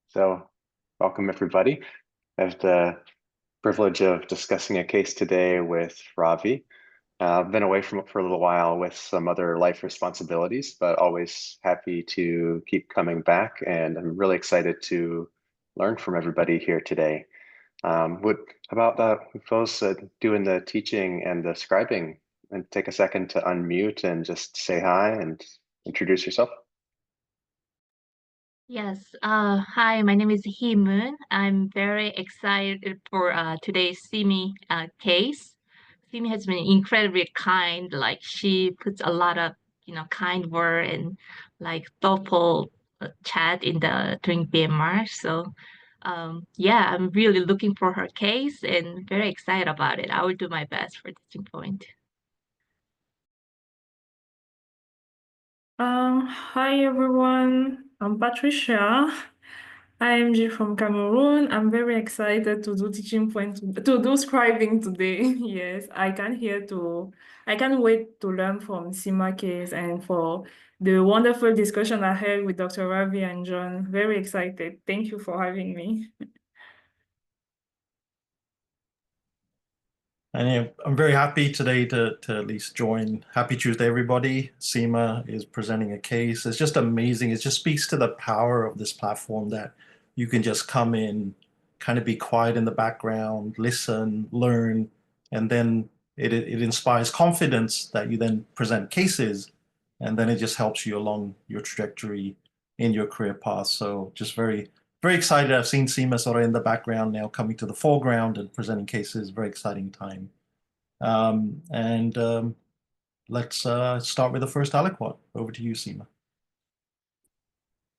So, welcome everybody. I have the privilege of discussing a case today with Ravi. I've been away from it for a little while with some other life responsibilities, but always happy to keep coming back. And I'm really excited to learn from everybody here today. How about those doing the teaching and the scribing, and take a second to unmute and just say hi and introduce yourself. Yes. Hi, my name is Hee Moon. I'm very excited for today's Simi case. Simi has been incredibly kind. Like she puts a lot of, kind word and like thoughtful chat in the during VMR. So, yeah, I'm really looking for her case and very excited about it. I will do my best for teaching point. Hi everyone, I'm Patricia. I'm G from Cameroon. I'm very excited to do teaching point to do scribing today. Yes, I can't wait to learn from Sima case and for the wonderful discussion I had with Dr. Ravi and John. Very excited. Thank you for having me. And yeah, I'm very happy today to at least join. Happy Tuesday, everybody. Seema is presenting a case. It's just amazing. It just speaks to the power of this platform that you can just come in, kind of be quiet in the background, listen, learn, and then it inspires confidence that you then present cases, and then it just helps you along your trajectory in your career path. So just very excited. I've seen Seema sort of in the background now coming to the foreground and presenting cases. Very exciting time. Let's start with the first aliquot. Over to you, Seema.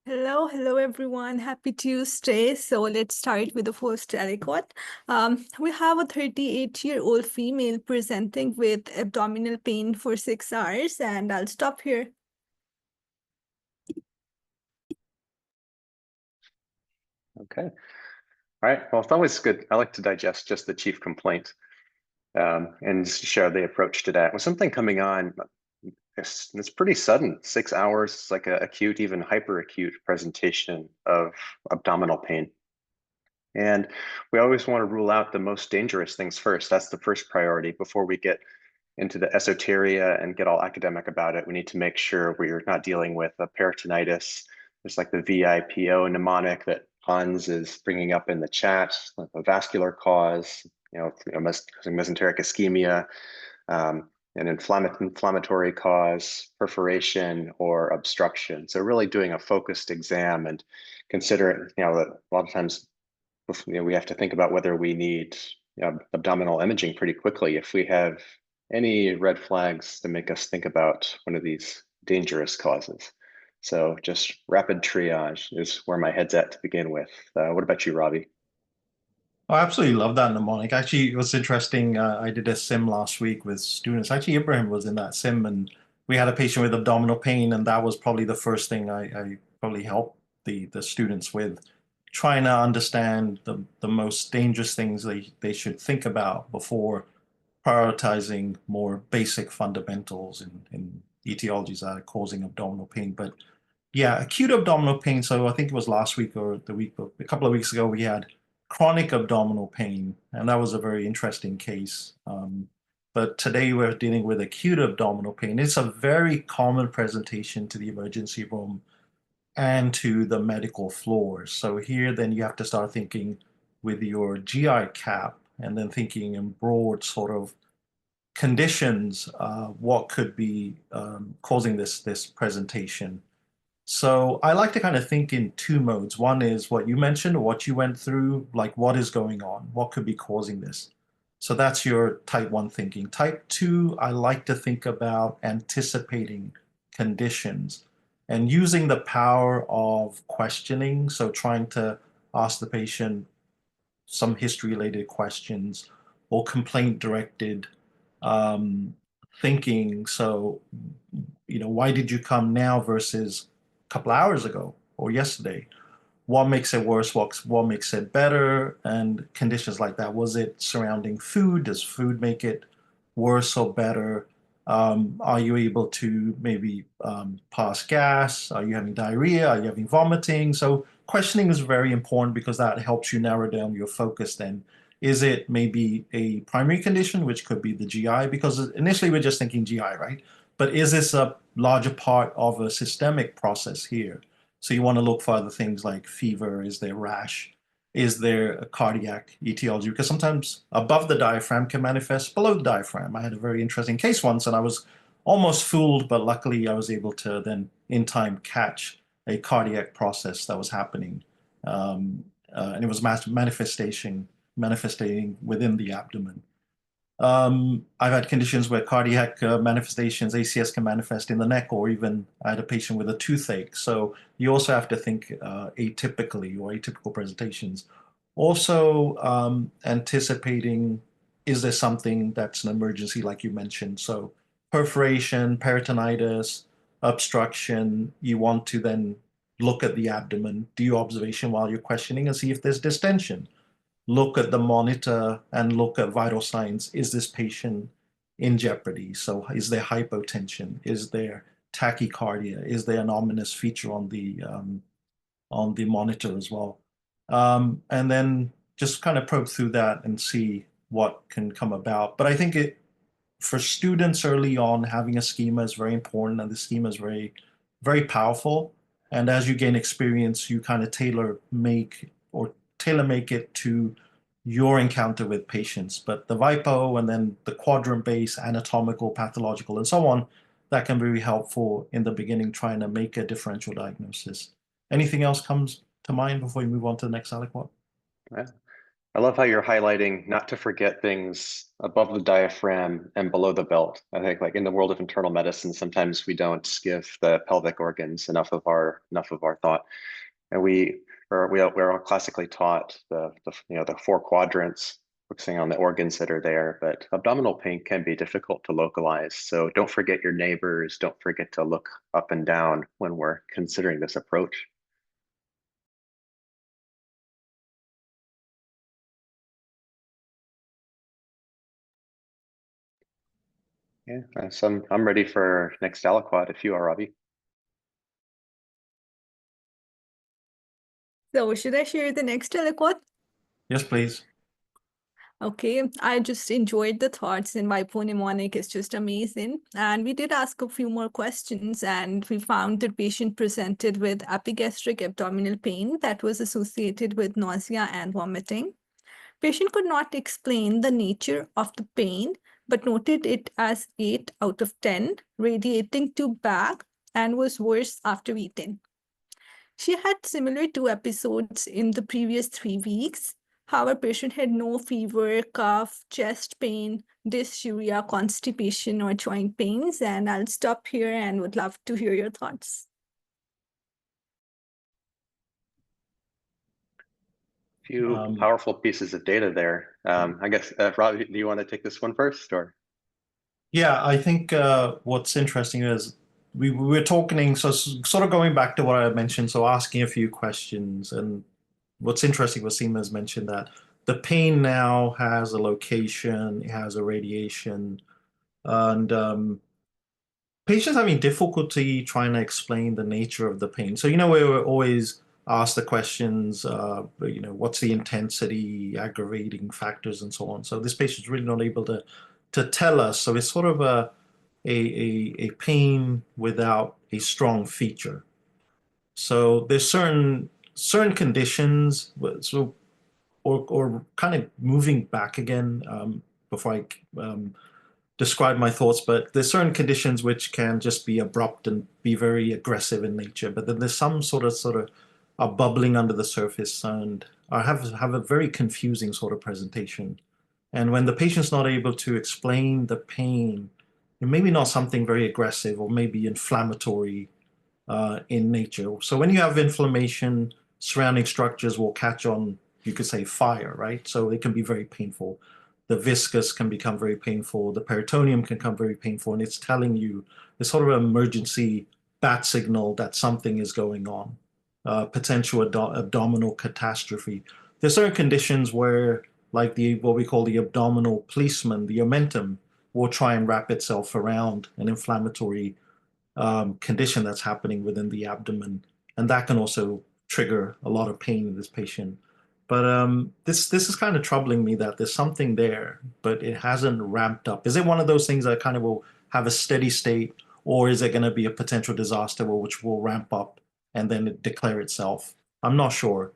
Hello everyone. Happy Tuesday. So let's start with the first aliquot. We have a 38-year-old female presenting with abdominal pain for 6 hours, and I'll stop here. Okay. All right. Well, it's always good. I like to digest just the chief complaint and share the approach to that. With something coming on, it's pretty sudden. 6 hours, it's like an acute, even hyperacute presentation of abdominal pain. And we always want to rule out the most dangerous things first. That's the first priority before we get into the esoteria and get all academic about it. We need to make sure we're not dealing with a peritonitis. There's like the VIPO mnemonic that Hans is bringing up in the chat, like a vascular cause, mesenteric ischemia, an inflammatory cause, perforation, or obstruction. So really doing a focused exam and consider, that a lot of times, we have to think about whether we need abdominal imaging pretty quickly if we have any red flags to make us think about one of these dangerous causes. So just rapid triage is where my head's at to begin with. What about you, Ravi? I absolutely love that mnemonic. Actually, it was interesting. I did a sim last week with students. Actually, Ibrahim was in that sim, and we had a patient with abdominal pain, and that was probably the first thing I probably helped the students with, trying to understand the most dangerous things they should think about before prioritizing more basic fundamentals in etiologies that are causing abdominal pain. But yeah, acute abdominal pain. So I think it was last week or a couple of weeks ago, we had chronic abdominal pain, and that was a very interesting case. But today we're dealing with acute abdominal pain. It's a very common presentation to the emergency room and to the medical floors. So here then you have to start thinking with your GI cap and then thinking in broad sort of conditions, what could be causing this presentation. So I like to kind of think in two modes. One is what you mentioned, or what you went through, like what is going on, what could be causing this. So that's your type 1 thinking. Type 2, I like to think about anticipating conditions and using the power of questioning. So trying to ask the patient some history-related questions or complaint-directed thinking. So, why did you come now versus a couple hours ago or yesterday? What makes it worse? What makes it better? And conditions like that. Was it surrounding food? Does food make it worse or better? Are you able to maybe pass gas? Are you having diarrhea? Are you having vomiting? So questioning is very important because that helps you narrow down your focus then. Is it maybe a primary condition, which could be the GI? Because initially we're just thinking GI, right? But is this a larger part of a systemic process here? So you want to look for other things like fever, is there rash? Is there a cardiac etiology? Because sometimes above the diaphragm can manifest below the diaphragm. I had a very interesting case once and I was almost fooled, but luckily I was able to then in time catch a cardiac process that was happening. And it was manifesting within the abdomen. I've had conditions where cardiac manifestations, ACS can manifest in the neck, or even I had a patient with a toothache. So you also have to think atypically or atypical presentations. Also anticipating, is there something that's an emergency like you mentioned? So perforation, peritonitis, obstruction, you want to then look at the abdomen, do observation while you're questioning and see if there's distension. Look at the monitor and look at vital signs. Is this patient in jeopardy? So is there hypotension? Is there tachycardia? Is there an ominous feature on the monitor as well? And then just kind of probe through that and see what can come about. But I think for students early on, having a schema is very important, and the schema is very, very powerful. And as you gain experience, you kind of tailor make it to your encounter with patients. But the VIPO and then the quadrant-based, anatomical, pathological, and so on, that can be really helpful in the beginning, trying to make a differential diagnosis. Anything else comes to mind before we move on to the next aliquot? Yeah. I love how you're highlighting not to forget things above the diaphragm and below the belt. I think like in the world of internal medicine, sometimes we don't give the pelvic organs enough of our thought. And we're all classically taught the four quadrants, focusing on the organs that are there, but abdominal pain can be difficult to localize. So don't forget your neighbors, don't forget to look up and down when we're considering this approach. Yeah, so I'm ready for next aliquot if you are, Ravi. So should I share the next aliquot? Yes, please. Okay, I just enjoyed the thoughts, and mnemonic is just amazing. And we did ask a few more questions, and we found the patient presented with epigastric abdominal pain that was associated with nausea and vomiting. Patient could not explain the nature of the pain, but noted it as 8 out of 10, radiating to back, and was worse after eating. She had similar 2 episodes in the previous 3 weeks. However, patient had no fever, cough, chest pain, dysuria, constipation, or joint pains. And I'll stop here and would love to hear your thoughts. Few powerful pieces of data there. I guess, Ravi, do you want to take this one first, or? Yeah, I think what's interesting is we were talking, so sort of going back to what I mentioned, so asking a few questions. And what's interesting was Seema has mentioned that the pain now has a location, it has a radiation, and patients having difficulty trying to explain the nature of the pain. So, we were always asked the questions, what's the intensity, aggravating factors, and so on. So this patient's really not able to tell us. So it's sort of a pain without a strong feature. So there's certain conditions, so or kind of moving back again before I describe my thoughts, but there's certain conditions which can just be abrupt and be very aggressive in nature. But then there's some sort of are bubbling under the surface and have a very confusing sort of presentation. And when the patient's not able to explain the pain, it may be not something very aggressive or maybe inflammatory in nature. So when you have inflammation, surrounding structures will catch on, you could say, fire, right? So it can be very painful. The viscus can become very painful. The peritoneum can become very painful. And it's telling you, it's sort of an emergency bat signal that something is going on, potential abdominal catastrophe. There's certain conditions where, like what we call the abdominal policeman, the omentum, will try and wrap itself around an inflammatory condition that's happening within the abdomen, and that can also trigger a lot of pain in this patient. But this is kind of troubling me that there's something there, but it hasn't ramped up. Is it one of those things that kind of will have a steady state, or is it going to be a potential disaster which will ramp up and then it declare itself? I'm not sure.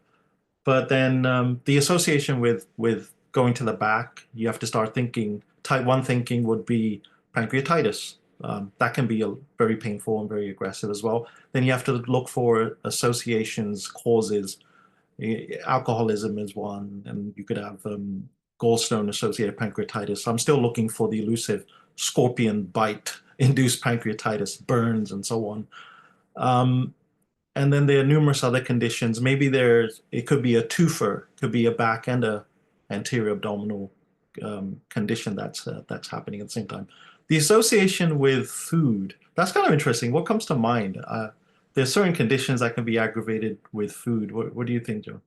But then the association with going to the back, you have to start thinking. Type 1 thinking would be pancreatitis. That can be very painful and very aggressive as well. Then you have to look for associations, causes. Alcoholism is one, and you could have gallstone-associated pancreatitis. I'm still looking for the elusive scorpion bite-induced pancreatitis, burns, and so on. And then there are numerous other conditions. Maybe it could be a twofer, could be a back and a anterior abdominal condition that's happening at the same time. The association with food, that's kind of interesting. What comes to mind? There are certain conditions that can be aggravated with food. What do you think, Joe?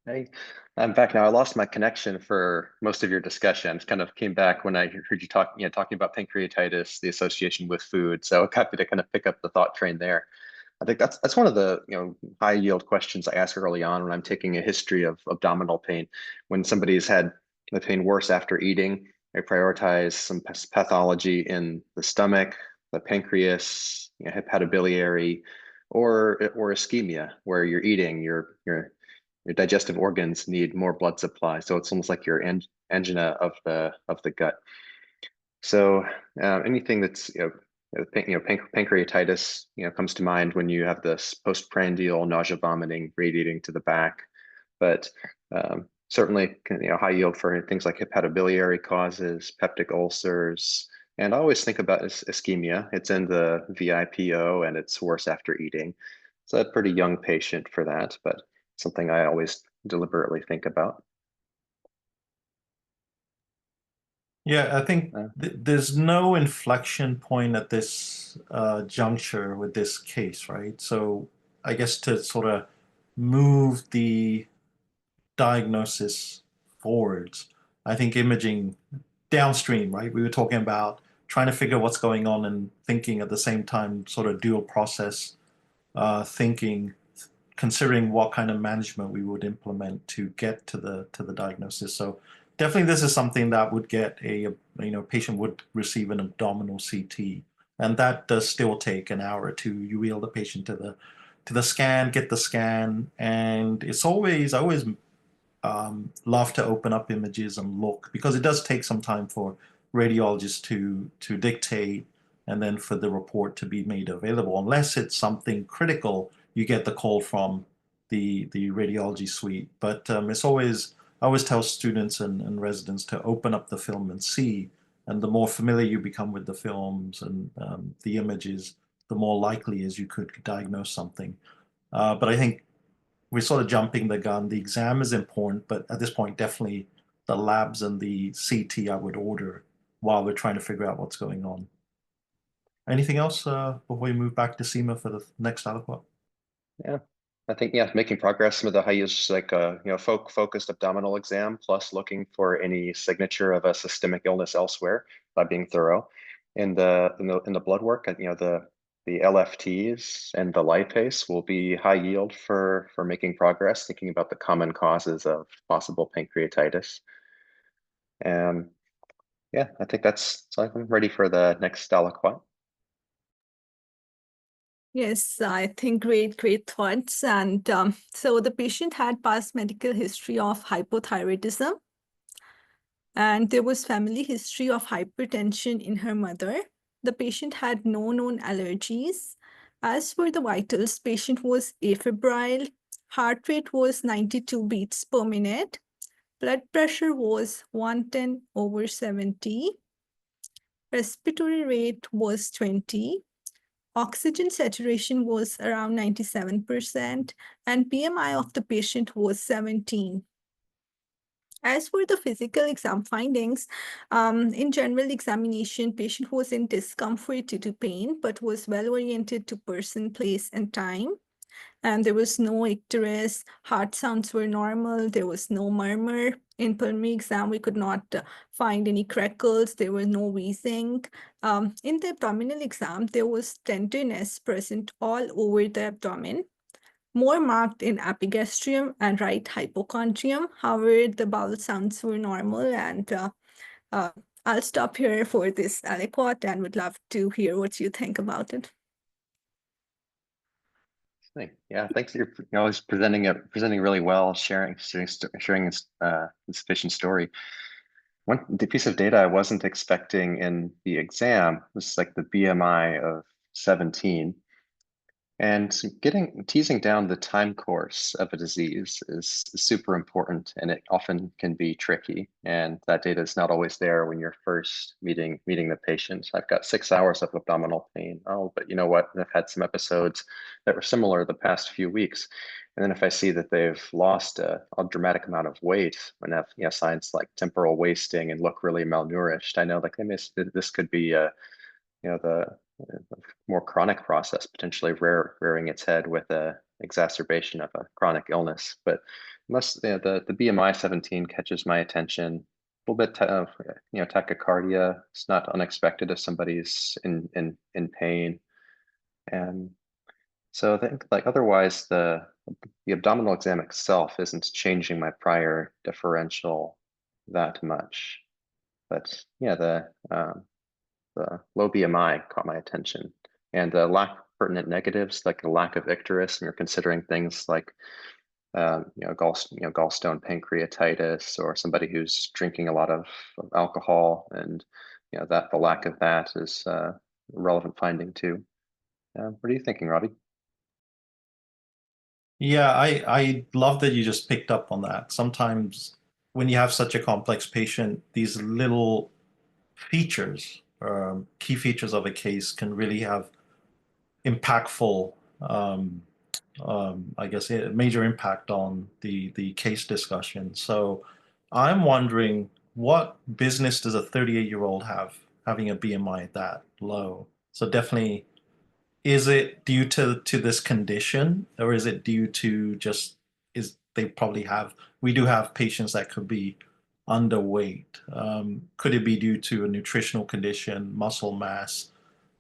Hey, I'm back now. I lost my connection for most of your discussion. Kind of came back when I heard you talking about pancreatitis, the association with food. So happy to kind of pick up the thought train there. I think that's one of the high yield questions I ask early on when I'm taking a history of abdominal pain. When somebody's had the pain worse after eating, I prioritize some pathology in the stomach, the pancreas, hepatobiliary, or ischemia, where you're eating, your digestive organs need more blood supply. So it's almost like your angina of the gut. So anything that's pancreatitis comes to mind when you have this postprandial nausea, vomiting, radiating to the back. But certainly high yield for things like hepatobiliary causes, peptic ulcers, and I always think about ischemia. It's in the VIPO and it's worse after eating. So a pretty young patient for that, but something I always deliberately think about. Yeah, I think there's no inflection point at this juncture with this case, right? So I guess to sort of move the diagnosis forwards, I think imaging downstream, right? We were talking about trying to figure what's going on and thinking at the same time, sort of dual process thinking, considering what kind of management we would implement to get to the diagnosis. So definitely this is something that would get patient would receive an abdominal CT, and that does still take an hour or two. You wheel the patient to the scan, get the scan, and I always love to open up images and look, because it does take some time for radiologists to dictate and then for the report to be made available. Unless it's something critical, you get the call from the radiology suite. But it's always, I always tell students and residents to open up the film and see. And the more familiar you become with the films and the images, the more likely is you could diagnose something. But I think we're sort of jumping the gun. The exam is important, but at this point, definitely the labs and the CT I would order while we're trying to figure out what's going on. Anything else before we move back to Seema for the next aliquot? Yeah, I think making progress. Some of the high use like focused abdominal exam, plus looking for any signature of a systemic illness elsewhere by being thorough. In the blood work, the LFTs and the lipase will be high yield for making progress, thinking about the common causes of possible pancreatitis. Yeah, I think so I'm ready for the next aliquot. Yes, I think great thoughts. And so the patient had past medical history of hypothyroidism, and there was family history of hypertension in her mother. The patient had no known allergies. As for the vitals, patient was afebrile, heart rate was 92 beats per minute, blood pressure was 110/70, respiratory rate was 20, oxygen saturation was around 97%, and BMI of the patient was 17. As for the physical exam findings, in general examination, patient was in discomfort due to pain, but was well oriented to person, place, and time. And there was no icterus, heart sounds were normal, there was no murmur. in pulmonary exam, we could not find any crackles. There was no wheezing. In the abdominal exam, there was tenderness present all over the abdomen, more marked in epigastrium and right hypochondrium. However, the bowel sounds were normal, and I'll stop here for this aliquot and would love to hear what you think about it. Yeah, thanks. You're always presenting really well, sharing a sufficient story. The piece of data I wasn't expecting in the exam was like the BMI of 17. And teasing down the time course of a disease is super important, and it often can be tricky. And that data is not always there when you're first meeting the patient. I've got 6 hours of abdominal pain. Oh, but you know what? I've had some episodes that were similar the past few weeks. And then if I see that they've lost a dramatic amount of weight and have signs like temporal wasting and look really malnourished, I know like this could be the more chronic process, potentially rearing its head with a exacerbation of a chronic illness. But unless the BMI 17 catches my attention, a little bit of tachycardia. It's not unexpected if somebody's in pain, and so I think like otherwise the abdominal exam itself isn't changing my prior differential that much. But yeah, the low BMI caught my attention, and the lack of pertinent negatives, like the lack of icterus, and you're considering things like gallstone pancreatitis, or somebody who's drinking a lot of alcohol, and that the lack of that is a relevant finding too. What are you thinking, Ravi? Yeah, I love that you just picked up on that. Sometimes when you have such a complex patient, these little features, key features of a case can really have impactful, I guess, a major impact on the case discussion. So I'm wondering, what business does a 38-year-old have having a BMI that low? So definitely, is it due to this condition, or is it due to just we do have patients that could be underweight. Could it be due to a nutritional condition, muscle mass?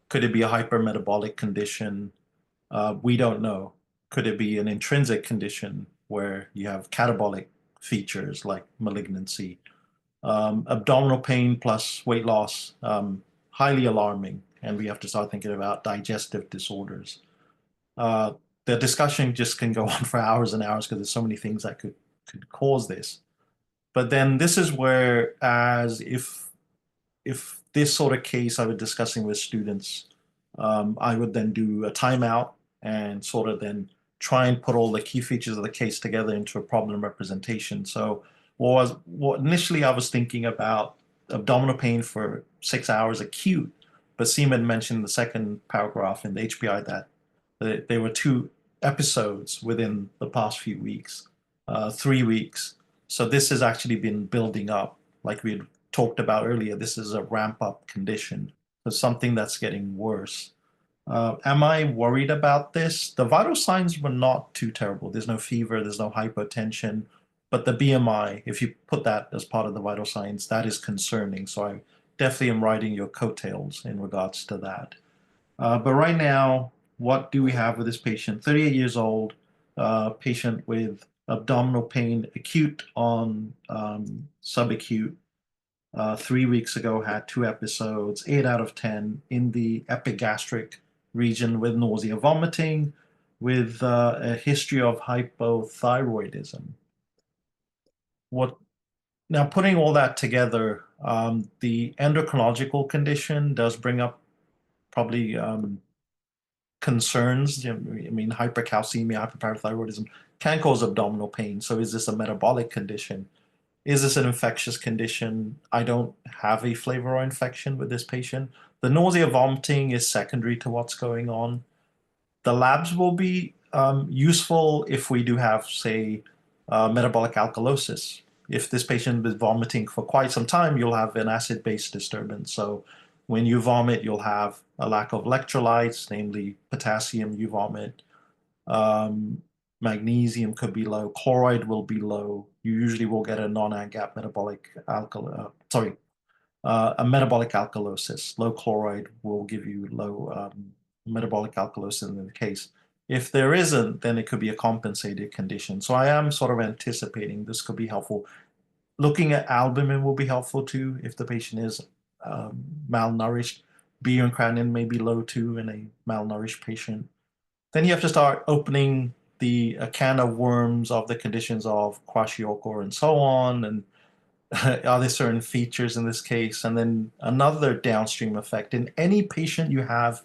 Could it be a hypermetabolic condition? We don't know. Could it be an intrinsic condition where you have catabolic features like malignancy? Abdominal pain plus weight loss, highly alarming, and we have to start thinking about digestive disorders. The discussion just can go on for hours and hours because there's so many things that could cause this. But then this is where, as if this sort of case I was discussing with students, I would then do a timeout and sort of then try and put all the key features of the case together into a problem representation. So what initially I was thinking about abdominal pain for 6 hours acute, but Seaman mentioned in the second paragraph in the HPI that there were 2 episodes within the past few weeks, 3 weeks. So this has actually been building up, like we had talked about earlier. This is a ramp-up condition, so something that's getting worse. Am I worried about this? The vital signs were not too terrible. There's no fever, there's no hypotension, but the BMI, if you put that as part of the vital signs, that is concerning. So I definitely am riding your coattails in regards to that. But right now, what do we have with this patient? 38 years old, patient with abdominal pain, acute on subacute. 3 weeks ago had 2 episodes, 8 out of 10 in the epigastric region with nausea, vomiting, with a history of hypothyroidism. Now, putting all that together, the endocrinological condition does bring up probably concerns. I mean, hypercalcemia, hyperparathyroidism can cause abdominal pain. So is this a metabolic condition? Is this an infectious condition? I don't have a flavor or infection with this patient. The nausea, vomiting is secondary to what's going on. The labs will be useful if we do have, say, metabolic alkalosis. If this patient is vomiting for quite some time, you'll have an acid-base disturbance. So when you vomit, you'll have a lack of electrolytes, namely potassium, you vomit. Magnesium could be low. Chloride will be low. You usually will get a non-ANGAP metabolic a metabolic alkalosis. Low chloride will give you low metabolic alkalosis in the case. If there isn't, then it could be a compensated condition. So I am sort of anticipating this could be helpful. Looking at albumin will be helpful too if the patient is malnourished. Urine creatinine may be low too in a malnourished patient. Then you have to start opening the can of worms of the conditions of kwashiorkor and so on, and are there certain features in this case? And then another downstream effect. In any patient you have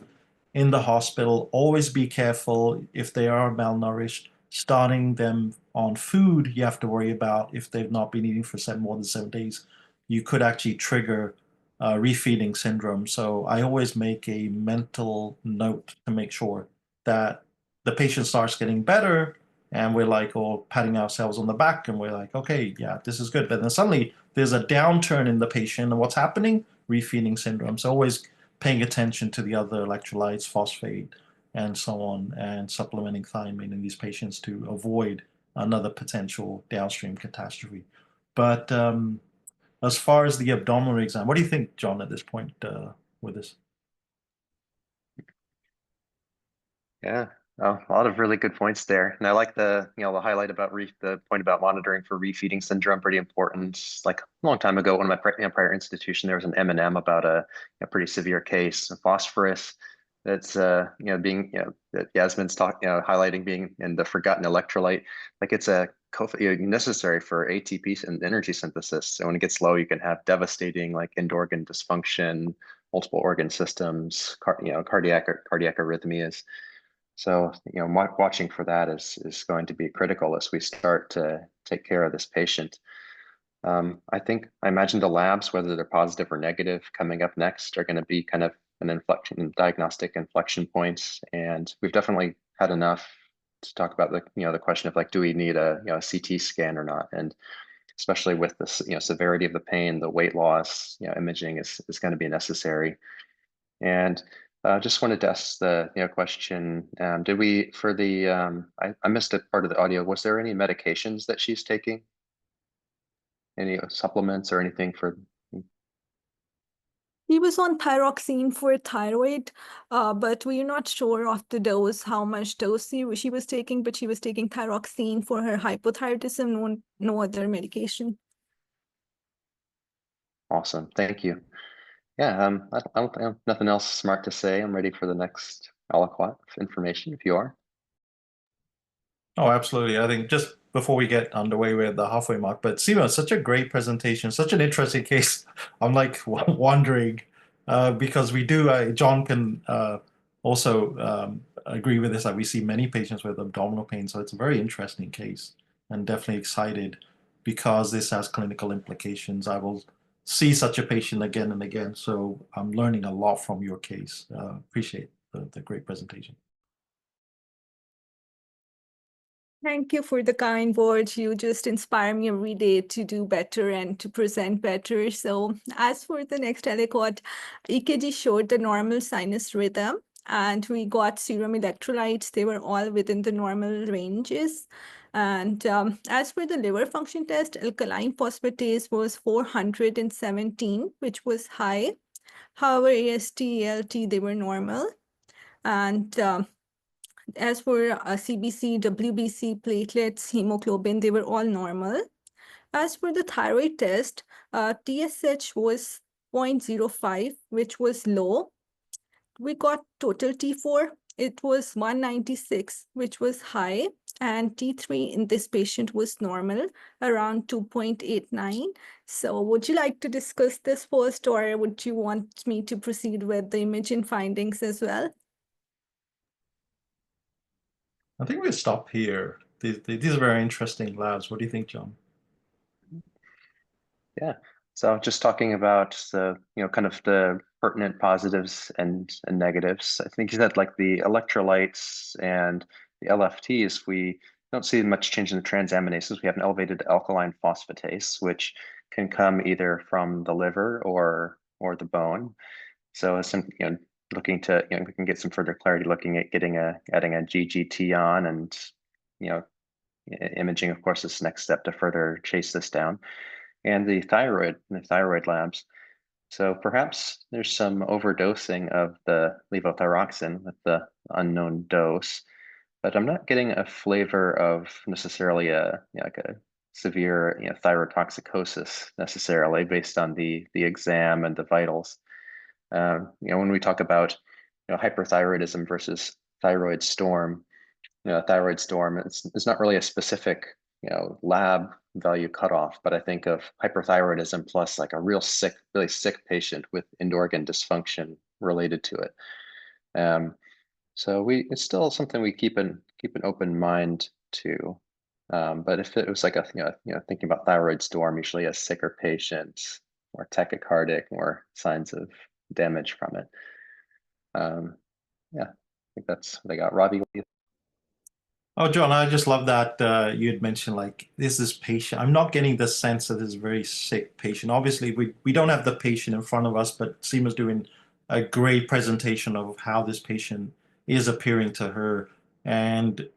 in the hospital, always be careful if they are malnourished. Starting them on food, you have to worry about if they've not been eating for more than 7 days. You could actually trigger refeeding syndrome. So I always make a mental note to make sure that the patient starts getting better, and we're like all patting ourselves on the back, and we're like, okay, yeah, this is good. But then suddenly there's a downturn in the patient, and what's happening? Refeeding syndrome. So always paying attention to the other electrolytes, phosphate, and so on, and supplementing thiamine in these patients to avoid another potential downstream catastrophe. But as far as the abdominal exam, what do you think, John, at this point with this? Yeah, a lot of really good points there, and I like the the highlight about the point about monitoring for refeeding syndrome. Pretty important. Like a long time ago, one of my prior institution, there was an M&M about a pretty severe case of phosphorus. That's being that Yasmin's highlighting being in the forgotten electrolyte. Like it's a necessary for ATP and energy synthesis. So when it gets low, you can have devastating like end organ dysfunction, multiple organ systems, cardiac arrhythmias. So, watching for that is going to be critical as we start to take care of this patient. I imagine the labs, whether they're positive or negative, coming up next are going to be kind of an diagnostic inflection points. And we've definitely had enough to talk about the question of like, do we need a CT scan or not? And especially with the severity of the pain, the weight loss, imaging is going to be necessary. And just wanted to ask the question, did we, for the, I missed a part of the audio, was there any medications that she's taking? Any supplements or anything for? He was on thyroxine for thyroid, but we're not sure of the dose, how much dose she was taking, but she was taking thyroxine for her hypothyroidism, no other medication. Awesome, thank you. Yeah, I don't have nothing else smart to say. I'm ready for the next aliquot information if you are. Oh, absolutely. I think just before we get underway, we're at the halfway mark. But Seema, such a great presentation, such an interesting case. I'm like wondering because we do, John can also agree with this, that we see many patients with abdominal pain. So it's a very interesting case, and definitely excited because this has clinical implications. I will see such a patient again and again. So I'm learning a lot from your case. Appreciate the great presentation. Thank you for the kind words. You just inspire me every day to do better and to present better. So as for the next aliquot, EKG showed the normal sinus rhythm, and we got serum electrolytes. They were all within the normal ranges. And as for the liver function test, alkaline phosphatase was 417, which was high. However, AST, ALT, they were normal. And as for CBC, WBC, platelets, hemoglobin, they were all normal. As for the thyroid test, TSH was 0.05, which was low. We got total T4. It was 196, which was high. And T3 in this patient was normal, around 2.89. So would you like to discuss this first, or would you want me to proceed with the imaging findings as well? I think we'll stop here. These are very interesting labs. What do you think, John? Yeah, so just talking about the kind of the pertinent positives and negatives. I think you said like the electrolytes and the LFTs, we don't see much change in the transaminases. We have an elevated alkaline phosphatase, which can come either from the liver or the bone. So some looking to we can get some further clarity looking at adding a GGT on and imaging, of course, is the next step to further chase this down, and the thyroid labs. So perhaps there's some overdosing of the levothyroxine with the unknown dose, but I'm not getting a flavor of necessarily like a severe thyrotoxicosis necessarily based on the exam and the vitals. When we talk about hyperthyroidism versus thyroid storm, thyroid storm, it's not really a specific lab value cutoff, but I think of hyperthyroidism plus like a really sick patient with end organ dysfunction related to it. So it's still something we keep an open mind to. But if it was like thinking about thyroid storm, usually a sicker patient, more tachycardic, more signs of damage from it. Yeah, I think that's what I got. Ravi, what do you Oh, John, I just love that you had mentioned like this patient. I'm not getting the sense that this is a very sick patient. Obviously, we don't have the patient in front of us, but Seema's doing a great presentation of how this patient is appearing to her. And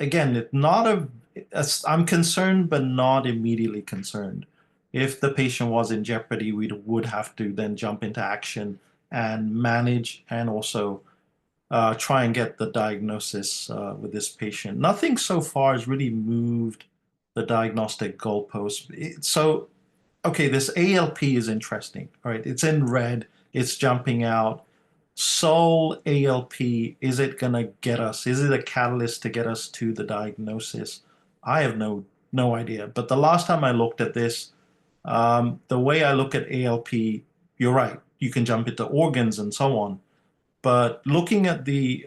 again, I'm concerned, but not immediately concerned. If the patient was in jeopardy, we would have to then jump into action and manage and also try and get the diagnosis with this patient. Nothing so far has really moved the diagnostic goalpost. So, okay, this ALP is interesting. All right, it's in red, it's jumping out. Sole ALP, is it going to get us? Is it a catalyst to get us to the diagnosis? I have no idea. But the last time I looked at this, the way I look at ALP, you're right. You can jump into organs and so on. But looking at the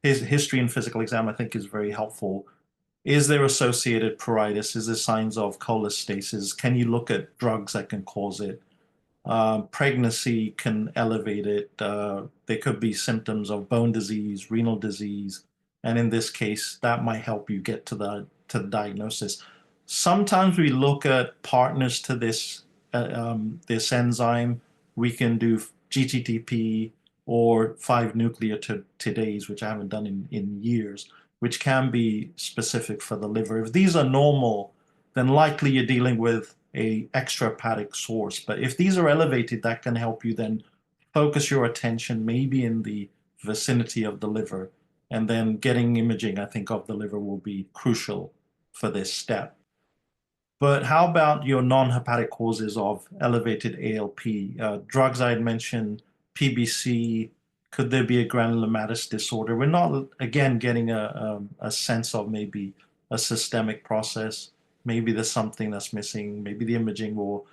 his history and physical exam, I think is very helpful. Is there associated pruritus? Is there signs of cholestasis? Can you look at drugs that can cause it? Pregnancy can elevate it. There could be symptoms of bone disease, renal disease, and in this case, that might help you get to the diagnosis. Sometimes we look at partners to this enzyme. We can do GTTP or 5-nucleotidase, which I haven't done in years, which can be specific for the liver. If these are normal, then likely you're dealing with a extrahepatic source. But if these are elevated, that can help you then focus your attention maybe in the vicinity of the liver. And then getting imaging, I think, of the liver will be crucial for this step. But how about your non-hepatic causes of elevated ALP? Drugs I had mentioned, PBC, could there be a granulomatous disorder? We're not, again, getting a sense of maybe a systemic process. Maybe there's something that's missing. Maybe the imaging will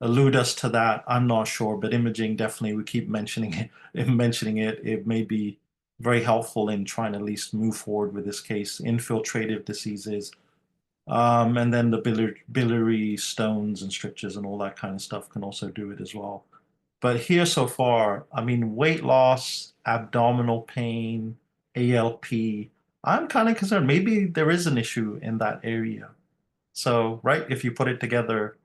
allude us to that. I'm not sure, but imaging definitely, we keep mentioning it. It may be very helpful in trying to at least move forward with this case. Infiltrative diseases, and then the biliary stones and strictures and all that kind of stuff can also do it as well. But here so far, I mean, weight loss, abdominal pain, ALP, I'm kind of concerned. Maybe there is an issue in that area. So, right, if you put it together,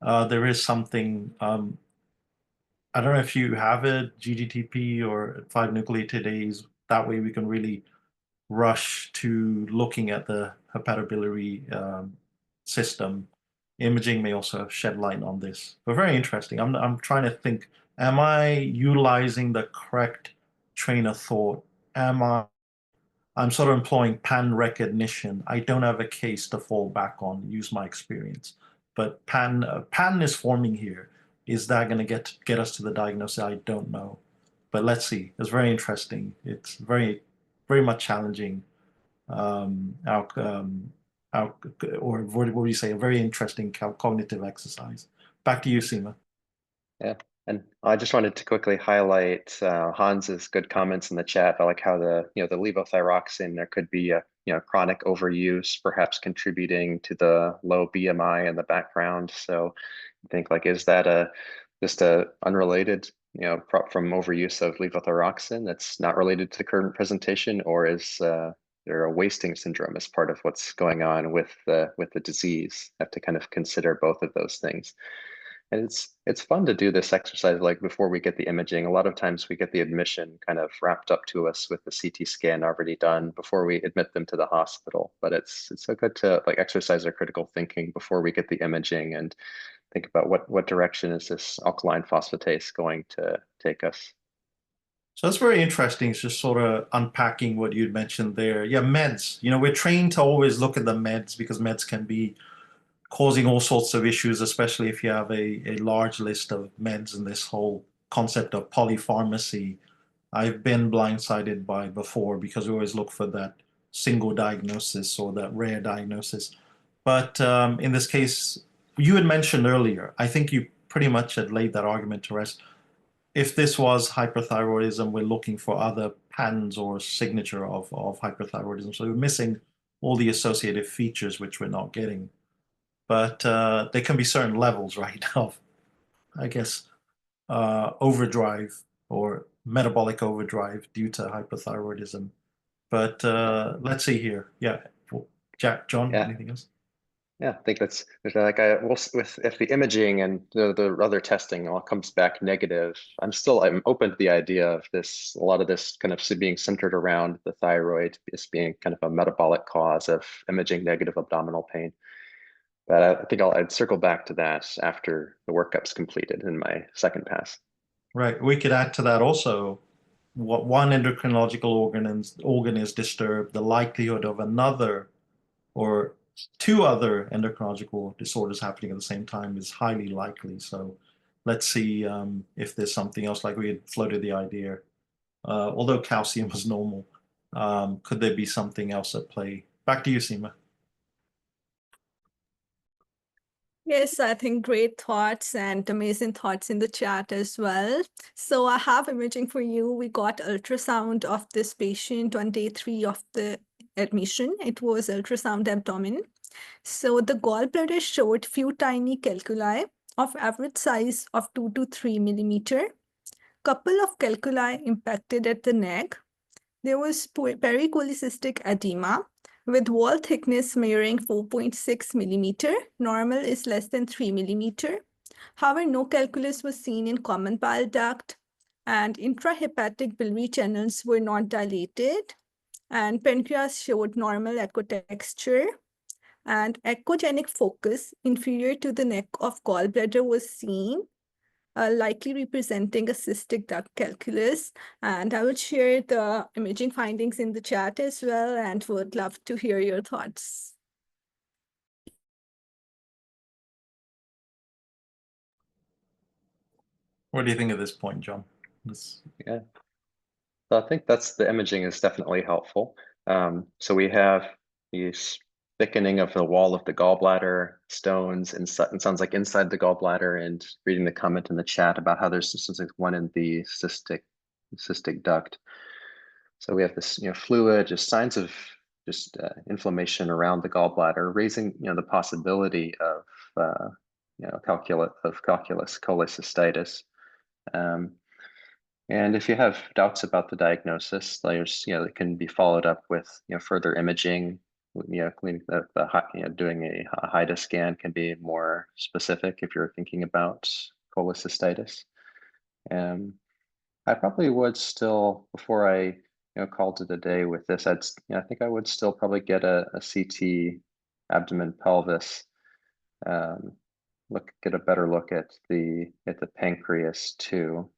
there is something. I don't know if you have a GGTP or 5-nucleotidase. That way we can really rush to looking at the hepatobiliary system. Imaging may also shed light on this. But very interesting. I'm trying to think, am I utilizing the correct train of thought? I'm sort of employing pattern recognition. I don't have a case to fall back on, use my experience. But pattern is forming here. Is that going to get us to the diagnosis? I don't know. But let's see. It's very interesting. It's very, very much challenging. Or what would you say? A very interesting cognitive exercise. Back to you, Seema. Yeah, and I just wanted to quickly highlight Hans's good comments in the chat. I like how the levothyroxine, there could be a chronic overuse, perhaps contributing to the low BMI in the background. So I think like, is that just a unrelated from overuse of levothyroxine that's not related to the current presentation, or is there a wasting syndrome as part of what's going on with the disease? Have to kind of consider both of those things. And it's fun to do this exercise like before we get the imaging. A lot of times we get the admission kind of wrapped up to us with the CT scan already done before we admit them to the hospital. But it's so good to like exercise our critical thinking before we get the imaging and think about what direction is this alkaline phosphatase going to take us. So that's very interesting. It's just sort of unpacking what you'd mentioned there. Yeah, meds. You know, we're trained to always look at the meds because meds can be causing all sorts of issues, especially if you have a large list of meds and this whole concept of polypharmacy. I've been blindsided by before because we always look for that single diagnosis or that rare diagnosis. But in this case, you had mentioned earlier, I think you pretty much had laid that argument to rest. If this was hyperthyroidism, we're looking for other patterns or signature of hyperthyroidism. So we're missing all the associated features which we're not getting. But there can be certain levels, right, of, I guess, overdrive or metabolic overdrive due to hyperthyroidism. But let's see here. Yeah, John, Yeah. anything else? Yeah, I think that's like if the imaging and the other testing all comes back negative, I'm open to the idea of this, a lot of this kind of being centered around the thyroid as being kind of a metabolic cause of imaging negative abdominal pain. But I think I'd circle back to that after the workup's completed in my second pass. Right. We could add to that also what one endocrinological organ is disturbed, the likelihood of another or two other endocrinological disorders happening at the same time is highly likely. So let's see if there's something else, like we had floated the idea. Although calcium was normal, could there be something else at play? Back to you, Seema. Yes, I think great thoughts and amazing thoughts in the chat as well. So I have imaging for you. We got ultrasound of this patient on day 3 of the admission. It was ultrasound abdomen. So the gallbladder showed few tiny calculi of average size of 2 to 3 millimeter. Couple of calculi impacted at the neck. There was pericholecystic edema with wall thickness measuring 4.6 millimeter. Normal is less than 3 millimeter. However, no calculus was seen in common bile duct, and intrahepatic biliary channels were not dilated, and pancreas showed normal echo texture, and echogenic focus inferior to the neck of gallbladder was seen, likely representing a cystic duct calculus. And I will share the imaging findings in the chat as well, and would love to hear your thoughts. What do you think at this point, John? Yeah. So I think the imaging is definitely helpful. So we have these thickening of the wall of the gallbladder, stones inside, it sounds like inside the gallbladder, and reading the comment in the chat about how there's just like one in the cystic duct. So we have this, fluid, just signs of inflammation around the gallbladder, raising, the possibility of, calculus cholecystitis. And if you have doubts about the diagnosis, there's, it can be followed up with, further imaging. Doing a HIDA scan can be more specific if you're thinking about cholecystitis. I probably would still, before I, called it a day with this, I think I would still probably get a CT abdomen pelvis, get a better look at the pancreas too.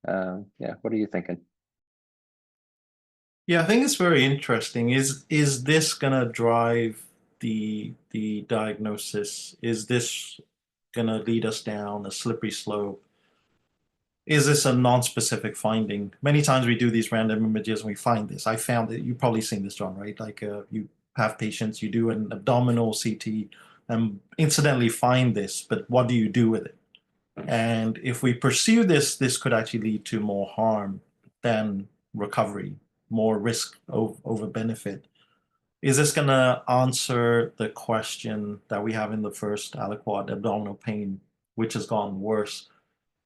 Yeah, what are you thinking? Yeah, I think it's very interesting. Is this gonna drive the diagnosis? Is this gonna lead us down a slippery slope? Is this a non-specific finding? Many times we do these random images and we find this. I found it. You've probably seen this, John, right? Like you have patients, you do an abdominal CT and incidentally find this, but what do you do with it? And if we pursue this, this could actually lead to more harm than recovery, more risk over benefit. Is this going to answer the question that we have in the first aliquot, abdominal pain, which has gotten worse?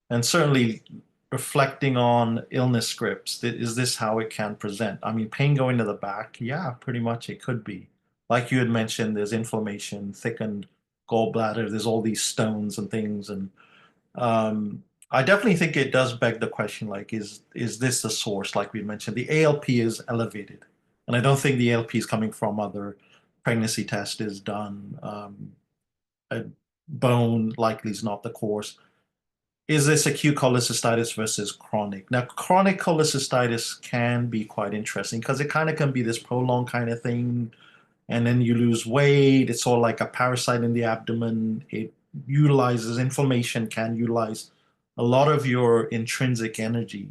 And certainly reflecting on illness scripts, is this how it can present? I mean, pain going to the back, yeah, pretty much it could be. Like you had mentioned, there's inflammation, thickened gallbladder. There's all these stones and things, and I definitely think it does beg the question, like, is this the source? Like we mentioned, the ALP is elevated, and I don't think the ALP is coming from other pregnancy test is done. A bone likely is not the cause. Is this acute cholecystitis versus chronic? Now, chronic cholecystitis can be quite interesting because it kind of can be this prolonged kind of thing, and then you lose weight. It's all like a parasite in the abdomen. It utilizes inflammation, can utilize a lot of your intrinsic energy,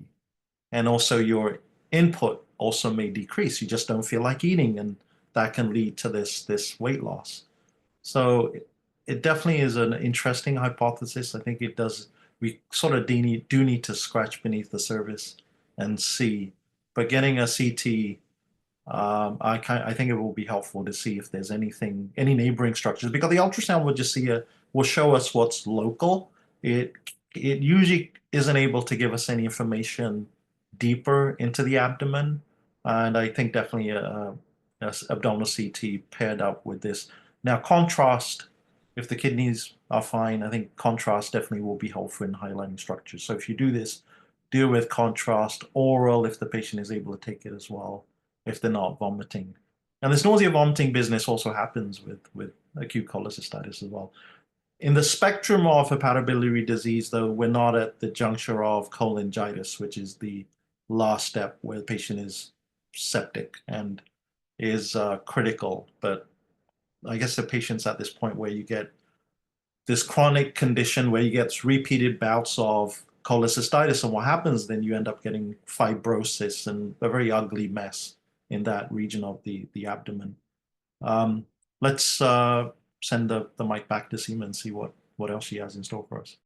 and also your input also may decrease. You just don't feel like eating, and that can lead to this weight loss. So it definitely is an interesting hypothesis. I think it does. We sort of do need to scratch beneath the surface and see. But getting a CT, I think it will be helpful to see if there's any neighboring structures, because the ultrasound will show us what's local. It usually isn't able to give us any information deeper into the abdomen, and I think definitely a abdominal CT paired up with this. Now, contrast, if the kidneys are fine, I think contrast definitely will be helpful in highlighting structures. So if you do this, deal with contrast, oral if the patient is able to take it as well, if they're not vomiting. And this nausea vomiting business also happens with acute cholecystitis as well. In the spectrum of hepatobiliary disease, though, we're not at the juncture of cholangitis, which is the last step where the patient is septic and is critical. But I guess the patient's at this point where you get this chronic condition where you get repeated bouts of cholecystitis, and what happens then, you end up getting fibrosis and a very ugly mess in that region of the abdomen. Let's send the mic back to Seema and see what else she has in store for us.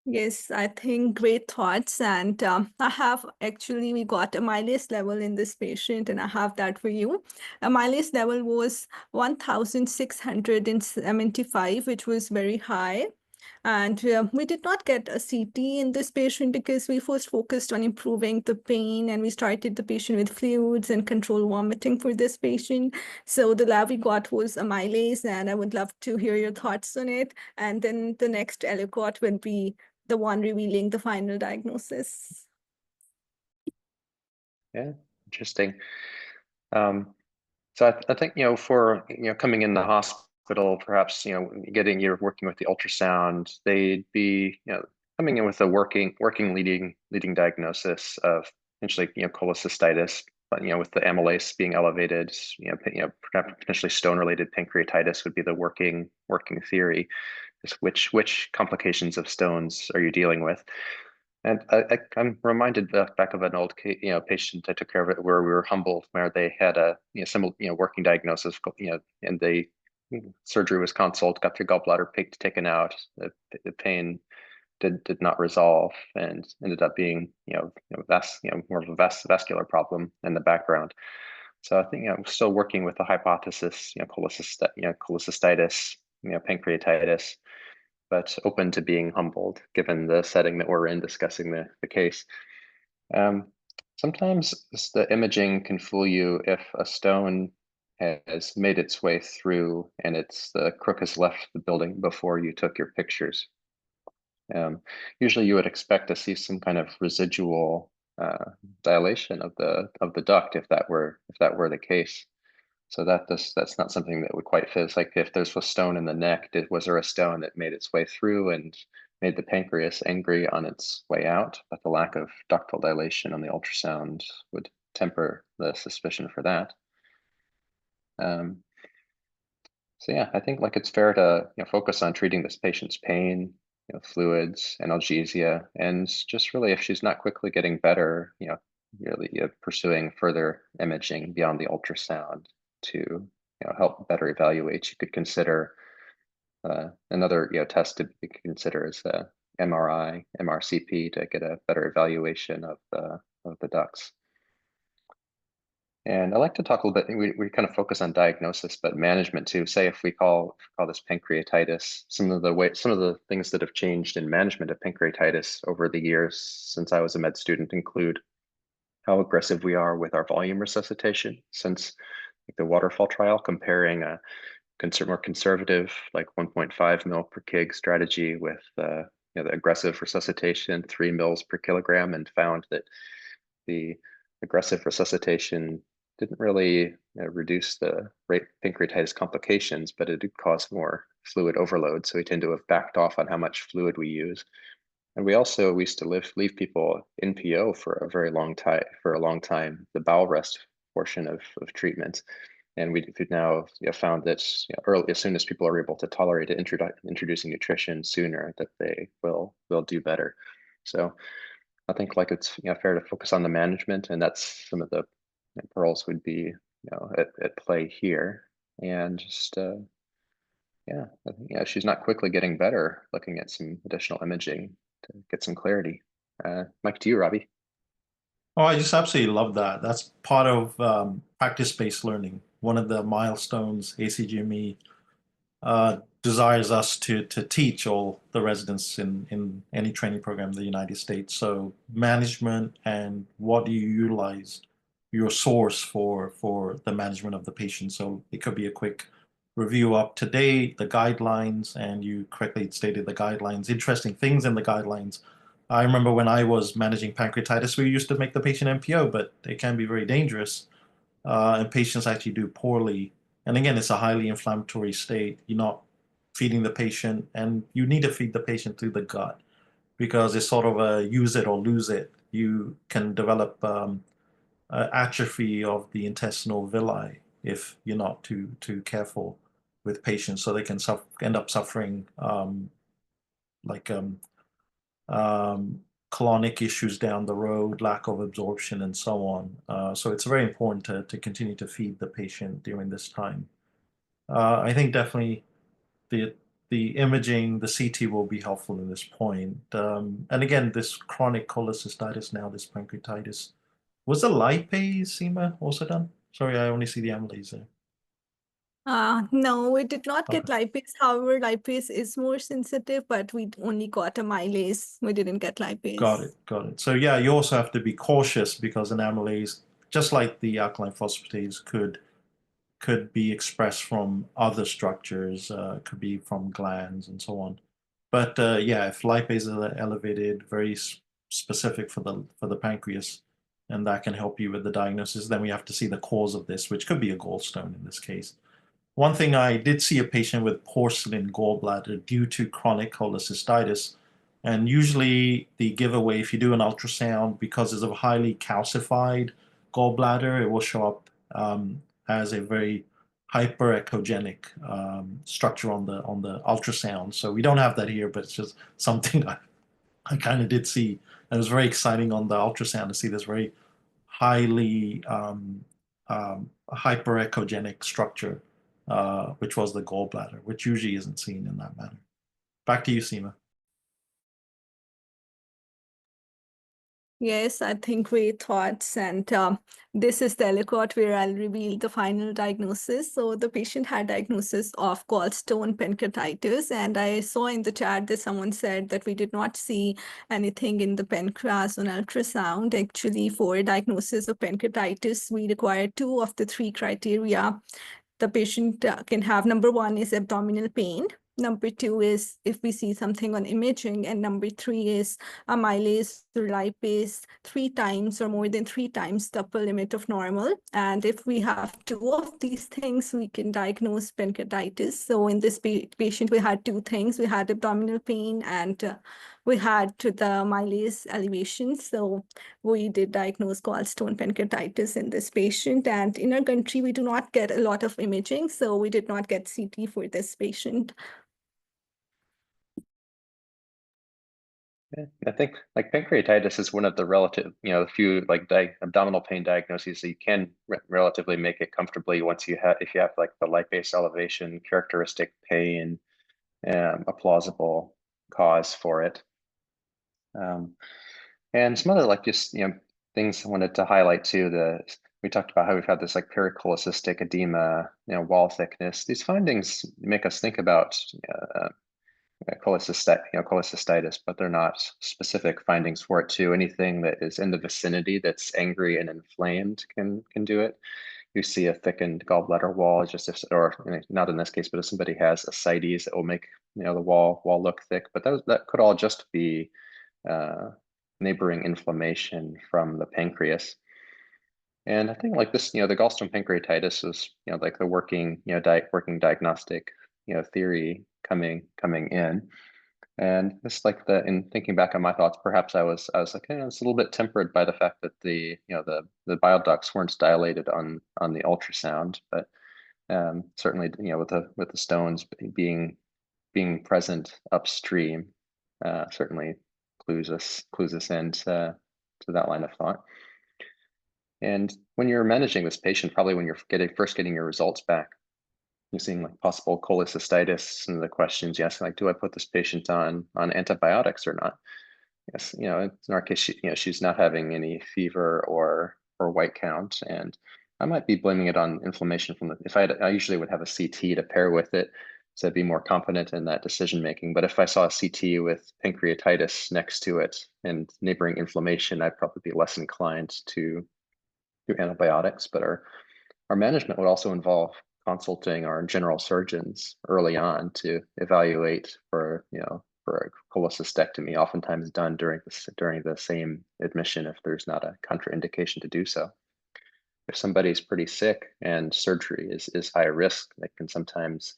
Yes, I think great thoughts. And we got amylase level in this patient, and I have that for you. Amylase level was 1,675, which was very high. And we did not get a CT in this patient because we first focused on improving the pain, and we started the patient with fluids and control vomiting for this patient. So the lab we got was amylase, and I would love to hear your thoughts on it. And then the next aliquot will be the one revealing the final diagnosis. Yeah, interesting. So I think, for, coming in the hospital, perhaps, you're working with the ultrasound, they'd be, coming in with a working leading diagnosis of potentially, cholecystitis, but, with the amylase being elevated, potentially stone-related pancreatitis would be the working theory. Just which complications of stones are you dealing with? And I'm reminded back of an old patient I took care of it, where we were humbled, where they had a similar working diagnosis, and surgery was consult, got their gallbladder taken out. The pain did not resolve, and ended up being more of a vascular problem in the background. So I think I'm still working with the hypothesis, cholecystitis, pancreatitis, but open to being humbled given the setting that we're in discussing the case. Sometimes the imaging can fool you if a stone has made its way through and the crook has left the building before you took your pictures. Usually you would expect to see some kind of residual dilation of the duct if that were the case. So that's not something that would quite fit. It's like if there's a stone in the neck, was there a stone that made its way through and made the pancreas angry on its way out? But the lack of ductal dilation on the ultrasound would temper the suspicion for that. So yeah, I think it's fair to focus on treating this patient's pain, fluids, analgesia, and just really, if she's not quickly getting better, really pursuing further imaging beyond the ultrasound to help better evaluate. You could consider another test to consider is MRI, MRCP, to get a better evaluation of the ducts. And I like to talk a little bit, we kind of focus on diagnosis, but management too. Say if we call this pancreatitis, some of the things that have changed in management of pancreatitis over the years since I was a med student include how aggressive we are with our volume resuscitation, since the waterfall trial comparing a more conservative, like 1.5 mil per kg strategy with the aggressive resuscitation, 3 mils per kilogram, and found that the aggressive resuscitation didn't really reduce the rate of pancreatitis complications, but it did cause more fluid overload. So we tend to have backed off on how much fluid we use. And we used to leave people in PO for a very long time, the bowel rest portion of treatment. And we've now found that early, as soon as people are able to tolerate it, introducing nutrition sooner, that they will do better. So I think like it's fair to focus on the management, and that's some of the pearls would be at play here. And just I think she's not quickly getting better. Looking at some additional imaging to get some clarity. Mike, to you, Ravi. Oh, I just absolutely love that. That's part of practice-based learning. One of the milestones ACGME desires us to teach all the residents in any training program in the United States. So management and what do you utilize your source for the management of the patient. So it could be a quick review up to date, the guidelines, and you correctly stated the guidelines, interesting things in the guidelines. I remember when I was managing pancreatitis, we used to make the patient MPO, but it can be very dangerous, and patients actually do poorly. And again, it's a highly inflammatory state. You're not feeding the patient, and you need to feed the patient through the gut because it's sort of a use it or lose it. You can develop atrophy of the intestinal villi if you're not too careful with patients, so they can end up suffering like colonic issues down the road, lack of absorption, and so on. So it's very important to continue to feed the patient during this time. I think definitely the imaging, the CT will be helpful in this point. And again, this chronic cholecystitis now, this pancreatitis. Was the lipase, Seema, also done? Sorry, I only see the amylase there. No, we did not get Okay. lipase. However, lipase is more sensitive, but we only got amylase. We didn't get lipase. Got it. So yeah, you also have to be cautious because an amylase, just like the alkaline phosphatase, could be expressed from other structures, could be from glands and so on. But yeah, if lipase is elevated, very specific for the pancreas, and that can help you with the diagnosis, then we have to see the cause of this, which could be a gallstone in this case. One thing, I did see a patient with porcelain gallbladder due to chronic cholecystitis. And usually the giveaway, if you do an ultrasound, because it's a highly calcified gallbladder, it will show up as a very hyperechogenic structure on the ultrasound. So we don't have that here, but it's just something I kind of did see. And it was very exciting on the ultrasound to see this very highly hyperechogenic structure, which was the gallbladder, which usually isn't seen in that manner. Back to you, Seema. Yes, I think great thoughts. And this is the aliquot where I'll reveal the final diagnosis. So the patient had diagnosis of gallstone pancreatitis. And I saw in the chat that someone said that we did not see anything in the pancreas on ultrasound. Actually, for diagnosis of pancreatitis, we require 2 of the 3 criteria. The patient can have. Number 1 is abdominal pain. Number 2 is if we see something on imaging, and number 3 is amylase or lipase 3 times or more than 3 times the upper limit of normal. And if we have 2 of these things, we can diagnose pancreatitis. So in this patient, we had 2 things. We had abdominal pain and we had the amylase elevation. So we did diagnose gallstone pancreatitis in this patient. And in our country, we do not get a lot of imaging, so we did not get CT for this patient. Yeah, I think like pancreatitis is one of the relative, few like abdominal pain diagnoses that you can relatively make it comfortably once if you have like the lipase elevation, characteristic pain, a plausible cause for it. And some other like just things I wanted to highlight too. We talked about how we've had this like pericholecystic edema, wall thickness. These findings make us think about cholecystitis, but they're not specific findings for it too. Anything that is in the vicinity that's angry and inflamed can do it. you see a thickened gallbladder wall, just if, or not in this case, but if somebody has ascites, it will make the wall look thick. But that could all just be neighboring inflammation from the pancreas. And I think like this, the gallstone pancreatitis was, like the working diagnostic, theory coming in. And it's like in thinking back on my thoughts, perhaps I was like, it's a little bit tempered by the fact that the bile ducts weren't dilated on the ultrasound, but certainly, with the stones being present upstream, certainly clues us into that line of thought. And when you're managing this patient, probably when you're first getting your results back, you're seeing like possible cholecystitis, and the questions you ask, like, do I put this patient on antibiotics or not? Yes, in our case, she's not having any fever or white count, and I might be blaming it on inflammation from I usually would have a CT to pair with it to be more confident in that decision making. But if I saw a CT with pancreatitis next to it and neighboring inflammation, I'd probably be less inclined to do antibiotics. But our management would also involve consulting our general surgeons early on to evaluate for a cholecystectomy, oftentimes done during the same admission if there's not a contraindication to do so. If somebody's pretty sick and surgery is high risk, they can sometimes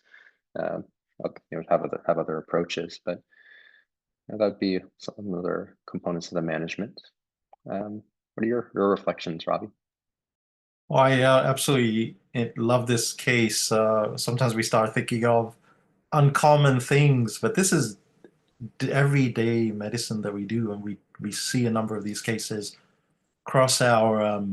have other approaches, but that would be some other components of the management. What are your reflections, Ravi? Well, I absolutely love this case. Sometimes we start thinking of uncommon things, but this is everyday medicine that we do, and we see a number of these cases across our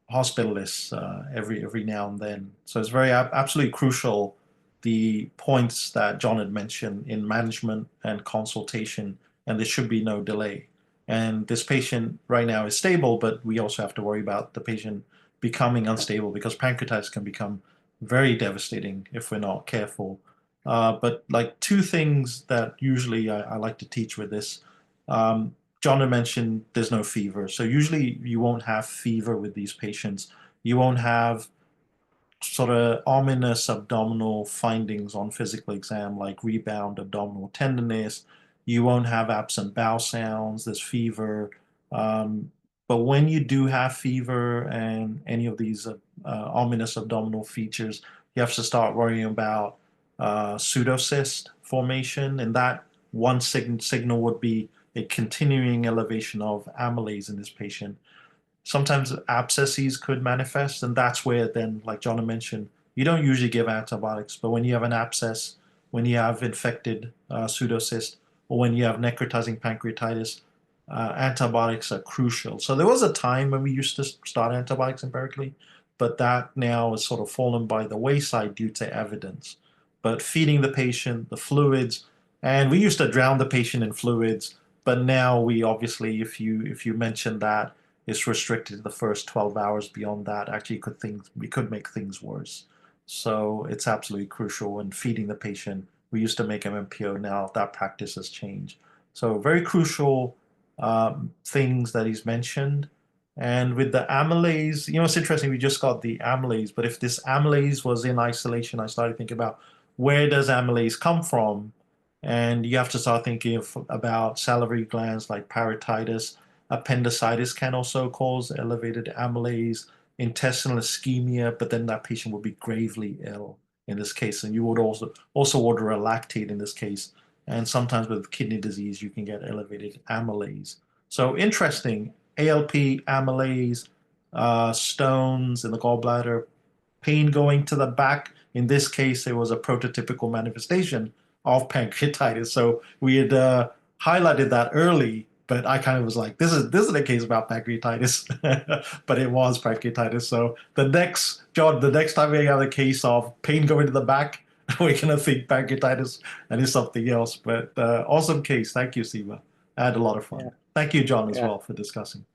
hospital lists every now and then. So it's very absolutely crucial, the points that John had mentioned in management and consultation, and there should be no delay. And this patient right now is stable, but we also have to worry about the patient becoming unstable, because pancreatitis can become very devastating if we're not careful. But like two things that usually I like to teach with this. John had mentioned there's no fever. So usually you won't have fever with these patients. You won't have sort of ominous abdominal findings on physical exam, like rebound abdominal tenderness. You won't have absent bowel sounds. There's fever. But when you do have fever and any of these ominous abdominal features, you have to start worrying about pseudocyst formation. And that one signal would be a continuing elevation of amylase in this patient. Sometimes abscesses could manifest, and that's where then, like John mentioned, you don't usually give antibiotics, but when you have an abscess, when you have infected pseudocyst, or when you have necrotizing pancreatitis, antibiotics are crucial. So there was a time when we used to start antibiotics empirically, but that now has sort of fallen by the wayside due to evidence. But feeding the patient, the fluids, and we used to drown the patient in fluids, but now we obviously, if you mention that, it's restricted to the first 12 hours. Beyond that, actually we could make things worse. So it's absolutely crucial. And feeding the patient, we used to make MMPO, now that practice has changed. So very crucial things that he's mentioned. And with the amylase, it's interesting, we just got the amylase, but if this amylase was in isolation, I started thinking about where does amylase come from? And you have to start thinking about salivary glands like parotitis. Appendicitis can also cause elevated amylase, intestinal ischemia, but then that patient would be gravely ill in this case. And you would also order a lactate in this case. And sometimes with kidney disease, you can get elevated amylase. So interesting, ALP, amylase, stones in the gallbladder, pain going to the back. In this case, it was a prototypical manifestation of pancreatitis. So we had highlighted that early, but I kind of was like, this is a case about pancreatitis, but it was pancreatitis. So the next time we have a case of pain going to the back, we're gonna think pancreatitis and it's something else. But awesome case. Thank you, Siva. I had a lot of fun. Yeah. Thank you, John, as well, for discussing.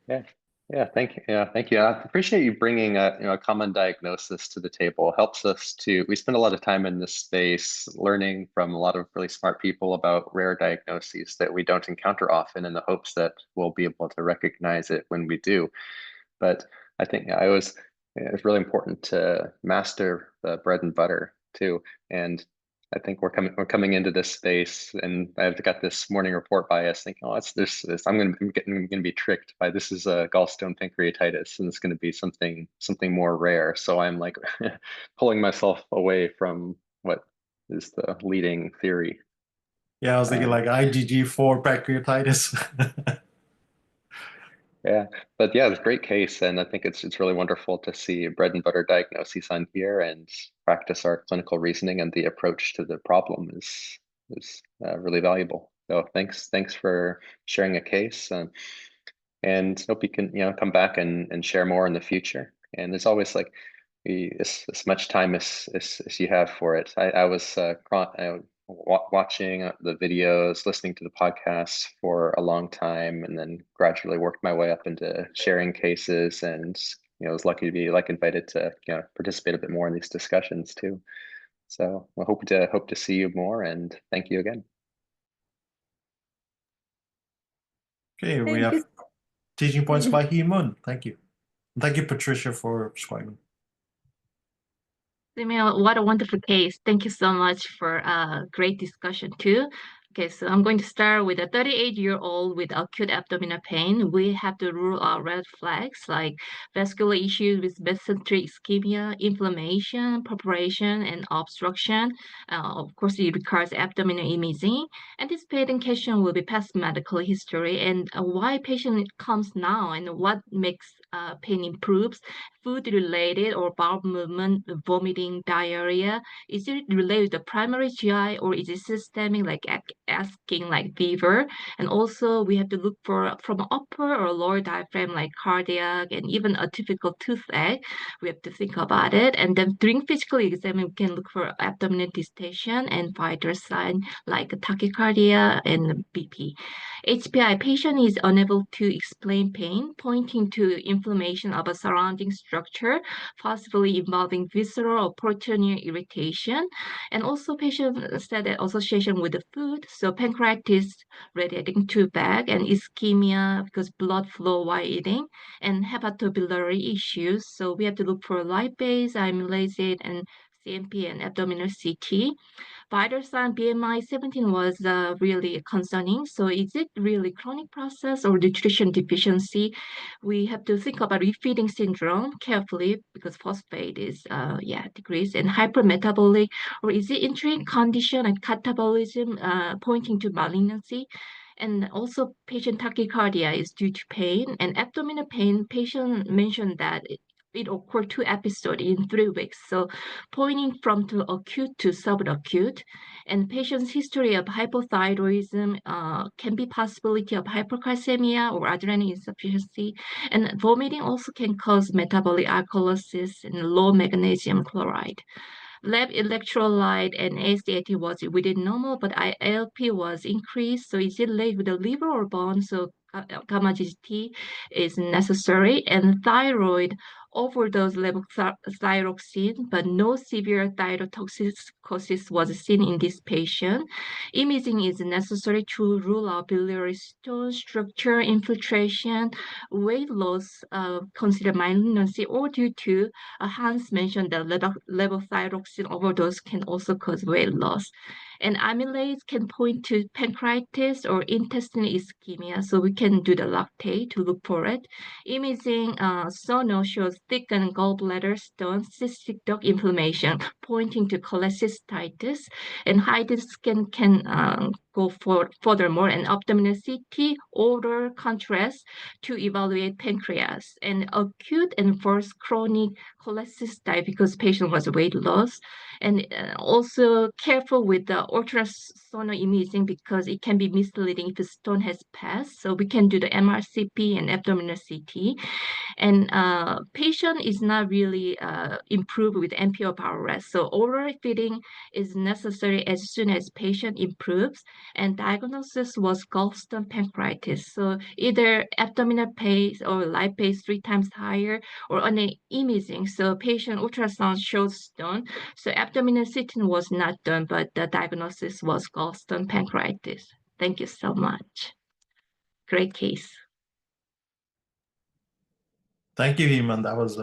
Yeah, thank you. Yeah, thank you. I appreciate you bringing a common diagnosis to the table. It helps us we spend a lot of time in this space learning from a lot of really smart people about rare diagnoses that we don't encounter often, in the hopes that we'll be able to recognize it when we do. But I think it's really important to master the bread and butter too. And I think we're coming into this space, and I've got this morning report bias, thinking, oh, it's this. I'm gonna be tricked by this is a gallstone pancreatitis, and it's gonna be something more rare. So I'm like pulling myself away from what is the leading theory. Yeah, I was thinking like IgG4 pancreatitis. Yeah, but yeah, it's a great case, and I think it's really wonderful to see bread and butter diagnoses on here and practice our clinical reasoning, and the approach to the problem is really valuable. So thanks for sharing a case, and hope you can come back and share more in the future. And there's always like as much time as you have for it. I was watching the videos, listening to the podcasts for a long time, and then gradually worked my way up into sharing cases, and was lucky to be invited to participate a bit more in these discussions too. So I hope to see you more, and thank you again. Okay, we Thank have you. teaching points by Hee-moon. Thank you. And thank you, Patricia, for prescribing. Simil, what a wonderful case. Thank you so much for a great discussion too. Okay, so I'm going to start with a 38-year-old with acute abdominal pain. We have to rule out red flags like vascular issues with mesenteric ischemia, inflammation, perforation, and obstruction. Of course, it requires abdominal imaging. Anticipating question will be past medical history and why patient comes now and what makes pain improves, food-related or bowel movement, vomiting, diarrhea. Is it related to the primary GI or is it systemic, like asking like fever? And also we have to look for from upper or lower diaphragm, like cardiac and even a typical toothache. We have to think about it. And then during physical exam, we can look for abdominal distension and vital sign like tachycardia and BP. HPI patient is unable to explain pain, pointing to inflammation of a surrounding structure, possibly involving visceral or peritoneal irritation. And also patient said that association with the food, so pancreatitis radiating to back and ischemia because blood flow while eating, and hepatobiliary issues. So we have to look for lipase, amylase, and CMP and abdominal CT. Vital sign BMI 17 was really concerning. So is it really chronic process or nutrition deficiency? We have to think about refeeding syndrome carefully because phosphate is decreased, and hypermetabolic, or is it injury condition and catabolism pointing to malignancy? And also patient tachycardia is due to pain, and abdominal pain. Patient mentioned that it occurred 2 episodes in 3 weeks. So pointing from to acute to subacute, and patient's history of hypothyroidism can be possibility of hypercalcemia or adrenaline insufficiency, and vomiting also can cause metabolic alkalosis and low magnesium chloride. Lab electrolyte and AST was within normal, but ALP was increased. So is it linked with the liver or bone? So gamma GT is necessary, and thyroid overdose levothyroxine, but no severe thyrotoxicosis was seen in this patient. Imaging is necessary to rule out biliary stone structure, infiltration, weight loss, consider malignancy, or due to Hans mentioned that levothyroxine overdose can also cause weight loss. And amylase can point to pancreatitis or intestinal ischemia, so we can do the lactate to look for it. Imaging sono shows thickened gallbladder stone, cystic duct inflammation, pointing to cholecystitis. And high-def scan can go for furthermore, and abdominal CT order contrast to evaluate pancreas. And acute and first chronic cholecystitis because patient was weight loss. And also careful with the ultrasonal imaging because it can be misleading if the stone has passed. So we can do the MRCP and abdominal CT. And patient is not really improved with NPO bowel rest. So oral feeding is necessary as soon as patient improves. And diagnosis was gallstone pancreatitis. So either abdominal pace or lipase 3 times higher or on the imaging. So patient ultrasound shows stone. So abdominal CT was not done, but the diagnosis was gallstone pancreatitis. Thank you so much. Great case. Thank you, Heman. That was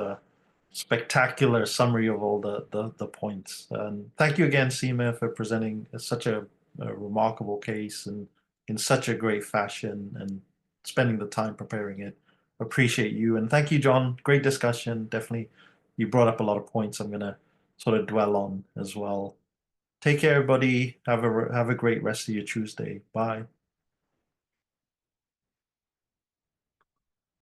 spectacular summary of all the points. And thank you again, Seema, for presenting such a remarkable case and in such a great fashion and spending the time preparing it. Appreciate you. And thank you, John. Great discussion. Definitely, you brought up a lot of points I'm going to sort of dwell on as well. Take care, everybody. Have a great rest of your Tuesday. Bye.